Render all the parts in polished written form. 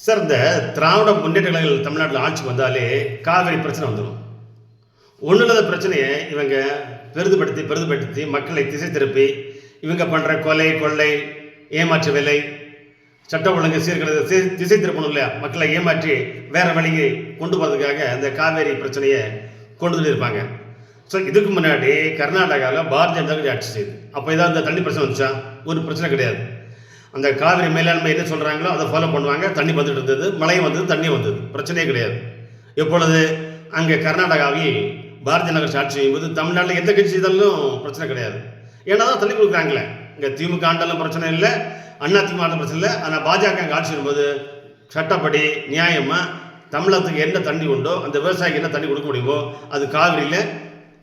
Sir, இந்த திராவிட முன்னேற்ற கழகங்கள் தமிழ்நாட்டில் ஆட்சிக்கு வந்தாலே காவிரி பிரச்சனை வந்துடும். ஒன்றும் இல்லாத பிரச்சனையை இவங்க பெரிதுபடுத்தி பெரிதுபடுத்தி மக்களை திசை திருப்பி இவங்க பண்ணுற கொலை கொள்ளை ஏமாற்று வேலை சட்ட ஒழுங்கு சீர்கிறது திசை திருப்பணும் இல்லையா, மக்களை ஏமாற்றி வேற வழியை கொண்டு போகிறதுக்காக அந்த காவேரி பிரச்சனையை கொண்டு வந்து இருப்பாங்க. ஸோ இதுக்கு முன்னாடி கர்நாடகாவில் பாரதிய ஜனதா கட்சி ஆட்சி செய்யுது. அப்போ ஏதாவது அந்த தண்ணி பிரச்சனை வந்துச்சா? ஒரு பிரச்சனை கிடையாது. அந்த காவிரி மேலாண்மை என்ன சொல்கிறாங்களோ அதை ஃபாலோ பண்ணுவாங்க. தண்ணி வந்துட்டு இருந்தது, மழையும் வந்தது, தண்ணி வந்தது, பிரச்சனையே கிடையாது. எப்பொழுது அங்கே கர்நாடகாவில் பாரதிய ஜனதா கட்சி ஆட்சி செய்யும்போது தமிழ்நாட்டில் எந்த கட்சி செய்தாலும் பிரச்சனை கிடையாது. ஏன்னா தான் தண்ணி கொடுக்குறாங்களே. இங்கே திமுக ஆண்டாலும் பிரச்சனை இல்லை, அண்ணா திமுக ஆண்டாலும் பிரச்சனை இல்லை. ஆனால் பாஜக அங்கே ஆட்சி செய்யும்போது சட்டப்படி நியாயமாக தமிழகத்துக்கு என்ன தண்ணி உண்டோ, அந்த விவசாயிக்கு என்ன தண்ணி கொடுக்க முடியுமோ அது காவிரியில்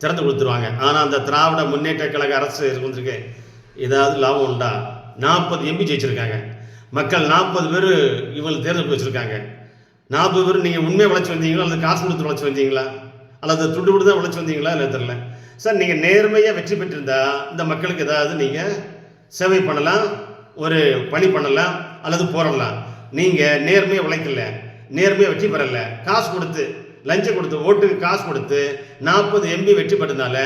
திறந்து கொடுத்துருவாங்க. ஆனால் அந்த திராவிட முன்னேற்ற கழக அரசு வந்துருக்கு, ஏதாவது லாபம் உண்டா? 40 எம்பி ஜெயிச்சிருக்காங்க. மக்கள் 40 பேர் இவங்களுக்கு தேர்ந்தெடுப்பு வச்சுருக்காங்க. 40 பேர் நீங்கள் உண்மையை உழைச்சி வந்தீங்களா அல்லது காசு கொடுத்து உழைச்சி வந்தீங்களா அல்லது துண்டு கொடுத்து தான் உழைச்சி வந்தீங்களா இல்லை தெரியல. சார், நீங்கள் நேர்மையாக வெற்றி பெற்றிருந்தா இந்த மக்களுக்கு ஏதாவது நீங்கள் சேவை பண்ணலாம், ஒரு பணி பண்ணலாம் அல்லது போராடலாம். நீங்கள் நேர்மையாக உழைக்கல, நேர்மையாக வெற்றி பெறலை, காசு கொடுத்து லஞ்சம் கொடுத்து ஓட்டுக்கு காசு கொடுத்து 40 எம்பி வெற்றி பெற்றதுனால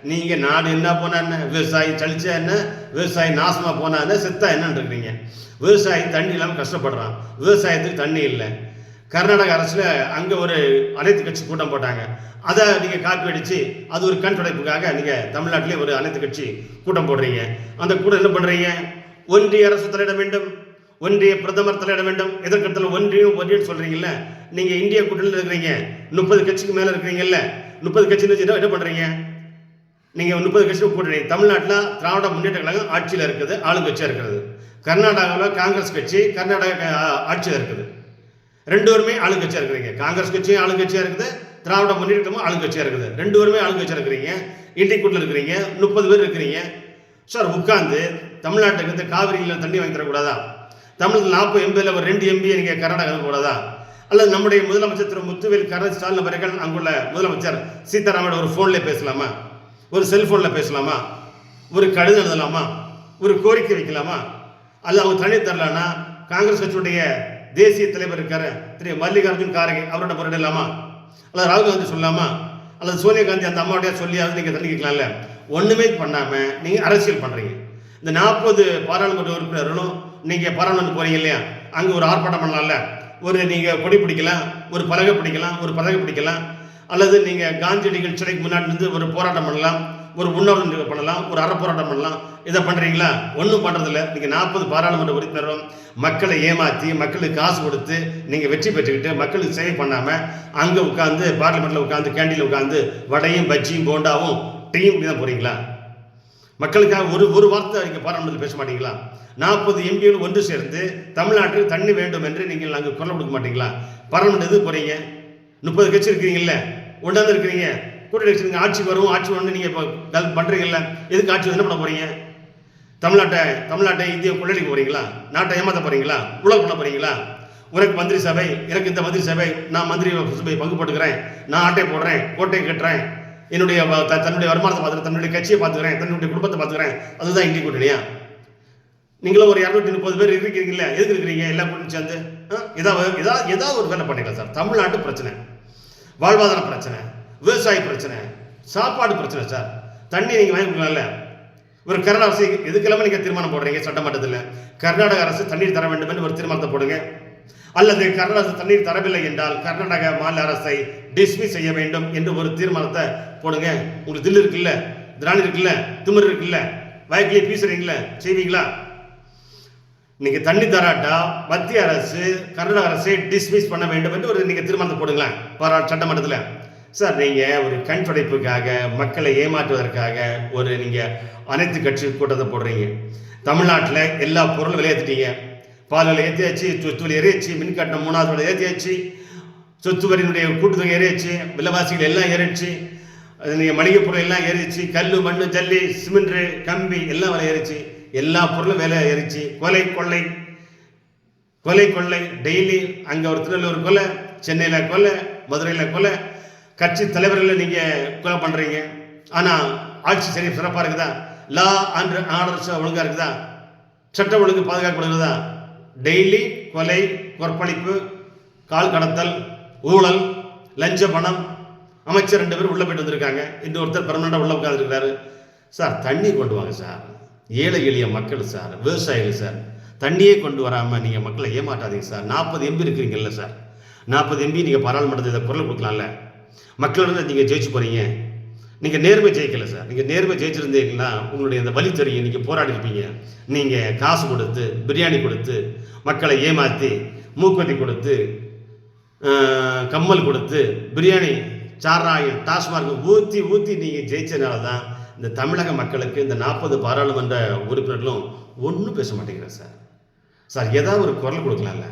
நீங்கள் நாடு என்ன போனா என்ன, விவசாயி சளிச்சா என்ன, விவசாயி நாசமாக போனா என்ன, செத்தா என்னன்னு இருக்கிறீங்க. விவசாயி தண்ணி இல்லாமல் கஷ்டப்படுறான், விவசாயத்துக்கு தண்ணி இல்லை. கர்நாடக அரசில் அங்கே ஒரு அனைத்து கட்சி கூட்டம் போட்டாங்க. அதை நீங்கள் காப்பி அடித்து அது ஒரு கண் துடைப்புக்காக நீங்கள் தமிழ்நாட்டிலே ஒரு அனைத்து கட்சி கூட்டம் போடுறீங்க. அந்த கூட்டம் என்ன பண்ணுறீங்க? ஒன்றிய அரசு தலையிட வேண்டும், ஒன்றிய பிரதமர் தலையிட வேண்டும். எதற்கெடுத்தாலும் ஒன்றியம் சொல்கிறீங்கல்ல. நீங்கள் இந்தியா கூட்டணியில் இருக்கிறீங்க, 30 கட்சிக்கு மேலே இருக்கிறீங்கல்ல. 30 கட்சி என்ன பண்ணுறீங்க? நீங்கள் 30 கட்சி கூட்டணி. தமிழ்நாட்டில் திராவிட முன்னேற்ற கழகம் ஆட்சியில் இருக்குது, ஆளுங்கட்சியாக இருக்கிறது. கர்நாடகாவில் காங்கிரஸ் கட்சி கர்நாடக ஆட்சியில் இருக்குது. ரெண்டு பேருமே ஆளுங்கட்சியாக இருக்கிறீங்க. காங்கிரஸ் கட்சியும் ஆளுங்கட்சியாக இருக்குது, திராவிட முன்னேற்றமும் ஆளுங்கட்சியாக இருக்குது. ரெண்டு பேருமே ஆளுங்கட்சியாக இருக்கிறீங்க. இந்திய கூட்டணியில் இருக்கிறீங்க, 30 பேர் இருக்கிறீங்க. சார், உட்காந்து தமிழ்நாட்டுக்கு வந்து காவிரியில் தண்ணி வாங்கி தரக்கூடாதா? தமிழகத்தில் 40 எம்பியில் ஒரு 2 எம்பியை நீங்கள் கர்நாடகா கூடாதா? அல்லது நம்முடைய முதலமைச்சர் திரு முத்துவேல் கருணாநிதி ஸ்டாலின் அவர்கள் அங்குள்ள முதலமைச்சர் சீதாராமன் ஒரு ஃபோனில் பேசலாமா, ஒரு செல்ஃபோனில் பேசலாமா, ஒரு கடிதம் எழுதலாமா, ஒரு கோரிக்கை வைக்கலாமா? அல்லது அவங்க தண்ணி தரலான்னா காங்கிரஸ் கட்சியுடைய தேசிய தலைவர் இருக்காரு திரு மல்லிகார்ஜுன் கார்கே அவரோட முறையிடலாமா? அல்லது ராகுல் காந்தி சொல்லலாமா? அல்லது சோனியா காந்தி அந்த அம்மாவுடைய சொல்லியாவது நீங்கள் தண்ணி கேட்கலாம்ல. ஒன்றுமே பண்ணாமல் நீங்கள் அரசியல் பண்ணுறீங்க. இந்த 40 பாராளுமன்ற உறுப்பினர்களும் நீங்கள் பாராளுமன்றம் போகிறீங்க இல்லையா, அங்கே ஒரு ஆர்ப்பாட்டம் பண்ணலாம்ல. ஒரு நீங்கள் கொடி பிடிக்கலாம், ஒரு பலகை பிடிக்கலாம், ஒரு பதகை பிடிக்கலாம். அல்லது நீங்கள் காந்தியடிகள் சிலைக்கு முன்னாடி இருந்து ஒரு போராட்டம் பண்ணலாம், ஒரு உண்ணாவிரதம் பண்ணலாம், ஒரு அறப்போராட்டம் பண்ணலாம். இதை பண்ணுறீங்களா? ஒன்றும் பண்ணுறதில்ல. நீங்கள் 40 பாராளுமன்ற உறுப்பினரும் மக்களை ஏமாற்றி மக்களுக்கு காசு கொடுத்து நீங்கள் வெற்றி பெற்றுக்கிட்டு மக்களுக்கு சேவை பண்ணாமல் அங்கே உட்காந்து பார்லிமெண்ட்டில் உட்காந்து கேண்டீனில் உட்காந்து வடையும் பஜ்ஜியும் போண்டாவும் டீயும் இப்படி தான் போகிறீங்களா? மக்களுக்காக ஒரு வார்த்தை நீங்கள் பாராளுமன்றத்தில் பேச மாட்டீங்களா? 40 எம்பிகள் ஒன்று சேர்ந்து தமிழ்நாட்டில் தண்ணி வேண்டும் என்று நீங்கள் அங்கே குரல் கொடுக்க மாட்டீங்களா? பாராளுமன்றம் எதுக்கு போகிறீங்க? 30 கட்சி இருக்கிறீங்கல்ல, ஒன்றாந்து இருக்கிறீங்க, கூட்டணி கட்சி ஆட்சி வரும், ஆட்சி வந்து நீங்கள் இப்போ பண்ணுறீங்கல்ல, எதுக்கு ஆட்சி என்ன பண்ண போகிறீங்க? தமிழ்நாட்டை இந்தியா கொள்ளடிக்க போகிறீங்களா? நாட்டை ஏமாற்ற போகிறீங்களா? ஊழல் பண்ண போகிறீங்களா? உனக்கு மந்திரி சபை, எனக்கு இந்த மந்திரி சபை, நான் மந்திரி சபை பங்கு போட்டுக்கிறேன், நான் ஆட்டை போடுறேன், கோட்டையை கட்டுறேன், என்னுடைய தன்னுடைய வருமானத்தை பார்த்துக்கிறேன், தன்னுடைய கட்சியை பார்த்துக்கிறேன், தன்னுடைய குடும்பத்தை பார்த்துக்கிறேன். அதுதான் இந்திய கூட்டணியா? நீங்களும் ஒரு 230 பேர் இருக்கிறீங்களா? எதுக்கு இருக்கிறீங்க? எல்லா கூட்டணி சேர்ந்து ஏதாவது ஒரு வேலை பண்ணிக்கலாம் சார். தமிழ்நாட்டு பிரச்சனை, வாழ்வாதார பிரச்சனை, விவசாய பிரச்சனை, சாப்பாடு பிரச்சனை. சார், தண்ணி நீங்கள் வாங்கி கொடுக்கலாம்ல. ஒரு கர்நாடக அரசு எதுக்கெல்லாமே நீங்கள் தீர்மானம் போடுறீங்க சட்டமன்றத்தில். கர்நாடக அரசு தண்ணீர் தர வேண்டும் என்று ஒரு தீர்மானத்தை போடுங்க. அல்லது கர்நாடக அரசு தண்ணீர் தரவில்லை என்றால் கர்நாடக மாநில அரசை டிஸ்மிஸ் செய்ய வேண்டும் என்று ஒரு தீர்மானத்தை போடுங்க. உங்களுக்கு தில்லு இருக்குல்ல, திராணி இருக்குல்ல, திமிர் இருக்குல்ல, வாய்க்கிலே பேசுறீங்களா? செய்வீங்களா? நீங்க தண்ணி தராட்டா மத்திய அரசு கர்நாடக அரசை டிஸ்மிஸ் பண்ண வேண்டும் என்று ஒரு நீங்க தீர்மானத்தை போடுங்களேன் சட்டமன்றத்தில். சார், நீங்க ஒரு கண் துடைப்புக்காக மக்களை ஏமாற்றுவதற்காக ஒரு நீங்க அனைத்து கட்சி கூட்டத்தை போடுறீங்க. தமிழ்நாட்டில் எல்லா பொருளும் விலையேற்றிட்டீங்க. பால் விலை ஏற்றியாச்சு, சொத்து வரி ஏறியாச்சு, மின் கட்டணம் 3வது விலை ஏற்றியாச்சு, சொத்து வரியினுடைய கூட்டுத்தொகை ஏறியாச்சு, விலைவாசிகள் எல்லாம் ஏறிடுச்சு, நீங்கள் மளிகை பொருள் எல்லாம் ஏறிச்சு, கல் மண் ஜல்லி சிமெண்ட் கம்பி எல்லாம் விலை ஏறிச்சு, எல்லா பொருளும் விலை ஏறிச்சு. கொலை கொள்ளை டெய்லி அங்கே ஒரு திருநெல்வேலூர் கொலை, சென்னையில் கொலை, மதுரையில் கொலை, கட்சி தலைவர்களை நீங்கள் கொலை பண்ணுறீங்க. ஆனால் ஆட்சி சரி சிறப்பாக இருக்குதா? லா அண்ட் ஆர்டர்ஸ் ஒழுங்காக இருக்குதா? சட்ட ஒழுங்கு பாதுகாக்கப்படுகிறதா? டெய்லி கொலை கொற்பழிப்பு, கால் கடத்தல், ஊழல், லஞ்ச பணம், அமைச்சர் 2 பேர் உள்ளே போயிட்டு வந்திருக்காங்க. இன்னொருத்தர் பெர்மனண்டாக உள்ளே உட்காந்துருக்காரு. சார் தண்ணி கொண்டு வாங்க சார். ஏழை எளிய மக்கள் சார், விவசாயிகள் சார், தண்ணியே கொண்டு வராமல் நீங்கள் மக்களை ஏமாட்டாதீங்க சார். 40 எம்பி இருக்கிறீங்கல்ல சார், 40 எம்பி நீங்கள் பாராளுமன்றத்தில் இதை குரல் கொடுக்கலாம்ல. மக்களிடம் நீங்கள் ஜெயிச்சு போகிறீங்க. நீங்கள் நேர்மை ஜெயிக்கல சார். நீங்கள் நேர்மை ஜெயிச்சிருந்தீங்கன்னா உங்களுடைய அந்த வழி தெரியும். நீங்கள் போராடி இருப்பீங்க. நீங்கள் காசு கொடுத்து, பிரியாணி கொடுத்து, மக்களை ஏமாற்றி, மூக்குத்தி கொடுத்து, கம்மல் கொடுத்து, பிரியாணி, சாராயம், டாஸ்மார்க் ஊற்றி ஊற்றி நீங்கள் ஜெயிச்சதுனால தான் இந்த தமிழக மக்களுக்கு இந்த 40 பாராளுமன்ற உறுப்பினர்களும் ஒன்றும் பேச மாட்டேங்கிறேன் சார். சார் ஏதாவது ஒரு குரல் கொடுக்கலாம்ல.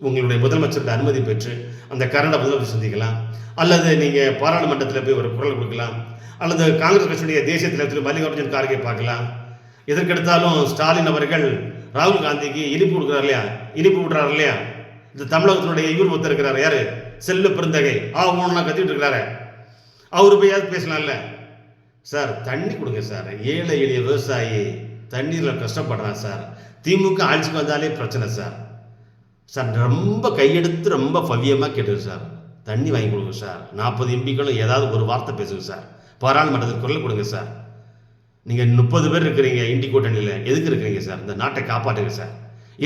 உங்களுடைய முதலமைச்சருடைய அனுமதி பெற்று அந்த கரண்டை முதலமைச்சர் சந்திக்கலாம், அல்லது நீங்கள் பாராளுமன்றத்தில் போய் ஒரு குரல் கொடுக்கலாம், அல்லது காங்கிரஸ் கட்சியுடைய தேசிய தலைவர் மல்லிகார்ஜுன் கார்கே பார்க்கலாம். எதற்கெடுத்தாலும் ஸ்டாலின் அவர்கள் ராகுல் காந்திக்கு இனிப்பு கொடுக்குறாரு இல்லையா, இனிப்பு விடுறாரு இல்லையா. இந்த தமிழகத்தினுடைய இவர் ஒருத்தர் இருக்கிறார், யாரு, செல்வ பெருந்தகை, ஒன்றா கத்திட்டு இருக்கிறாரு. அவரு போய் பேசலாம்ல சார். தண்ணி கொடுங்க சார். ஏழை எளிய விவசாயி தண்ணீரில் கஷ்டப்படுறான் சார். திமுக ஆட்சிக்கு வந்தாலே பிரச்சனை சார். சார் ரொம்ப கையெடுத்து ரொம்ப பவியமாக கேட்டுது சார். தண்ணி வாங்கி கொடுங்க சார். 40 எம்பிக்களும் ஏதாவது ஒரு வார்த்தை பேசுங்க சார். பாராளுமன்றத்தில் குரல் கொடுங்க சார். நீங்கள் 30 பேர் இருக்கிறீங்க இண்டி கூட்டணியில், எதுக்கு இருக்கிறீங்க சார்? இந்த நாட்டை காப்பாற்றுங்க சார்.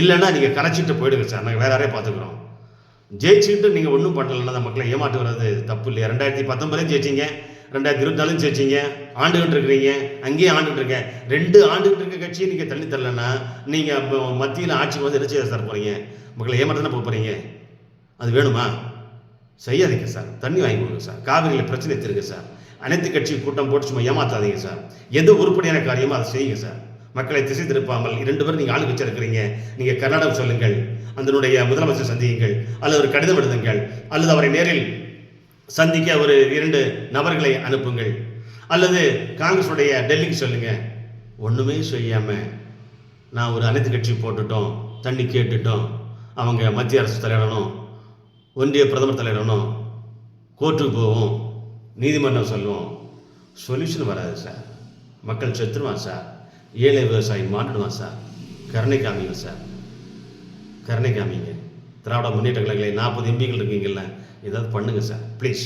இல்லைன்னா நீங்கள் கரைச்சிட்டு போயிடுங்க சார். நாங்கள் வேற யாரையும் பார்த்துக்குறோம். ஜெயிச்சுக்கிட்டு நீங்கள் ஒன்றும் பண்ணலைன்னா அந்த மக்களை ஏமாற்றி வர்றது தப்பு இல்லையா? 2019 ஜெயிச்சிங்க, 2024 ஜெயிச்சிங்க, ஆண்டுகிட்டு இருக்கிறீங்க, அங்கேயே ஆண்டுகிட்டு இருக்கேன். 2 ஆண்டுகிட்டு இருக்க கட்சியை நீங்கள் தள்ளி தரலன்னா நீங்கள் மத்தியில் ஆட்சிக்கு வந்து என்ன செய்ய சார் போகிறீங்க? மக்களை ஏமாற்ற போக போகிறீங்க. அது வேணுமா? செய்யாதீங்க சார். தண்ணி வாங்கி கொடுங்க சார். காவிரியில் பிரச்சனை தீருங்க சார். அனைத்து கட்சி கூட்டம் போட்டு சும்மா ஏமாற்றாதீங்க சார். எது உருப்படியான காரியமோ அதை செய்யுங்க சார். மக்களை திசை திருப்பாமல் 2 பேரும் நீங்கள் ஆளுங்கட்சி இருக்கிறீங்க. நீங்கள் கர்நாடகம் சொல்லுங்கள், அதனுடைய முதலமைச்சர் சந்தியுங்கள், அல்லது ஒரு கடிதம் எழுதுங்கள், அல்லது அவரை நேரில் சந்திக்க ஒரு 2 நபர்களை அனுப்புங்கள், அல்லது காங்கிரஸுடைய டெல்லிக்கு சொல்லுங்க. ஒன்றுமே செய்யாமல் நான் ஒரு அனைத்து கட்சி போட்டுட்டோம், தண்ணி கேட்டுட்டோம், அவங்க மத்திய அரசு தலையிடணும், ஒன்றிய பிரதமர் தலையிடணும், கோர்ட்டுக்கு போவோம், நீதிமன்றம் சொல்லுவோம். சொல்யூஷன் வராது சார். மக்கள் செத்துருவான் சார். ஏழை விவசாயி மாட்டுடுவான் சார். கருணை காமிங்க சார், கருணை காமிங்க. திராவிட முன்னேற்ற கழகங்களை 40 எம்பிகள் இருக்கீங்கல்ல, ஏதாவது பண்ணுங்க சார் ப்ளீஸ்.